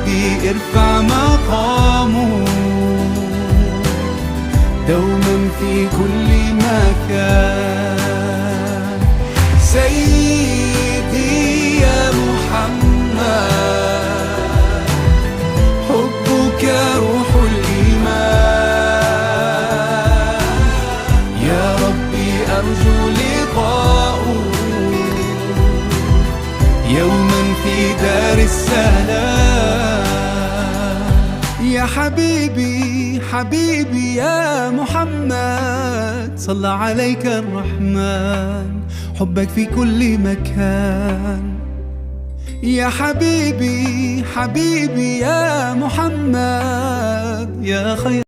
ربي ارفع مقامه دوما في كل مكان. سيدي يا محمد حبك روح الإيمان، يا ربي أرجو لقاءه يوما في دار السلام. يا حبيبي حبيبي يا محمد صلى عليك الرحمن، حبك في كل مكان. يا حبيبي حبيبي يا محمد يا خير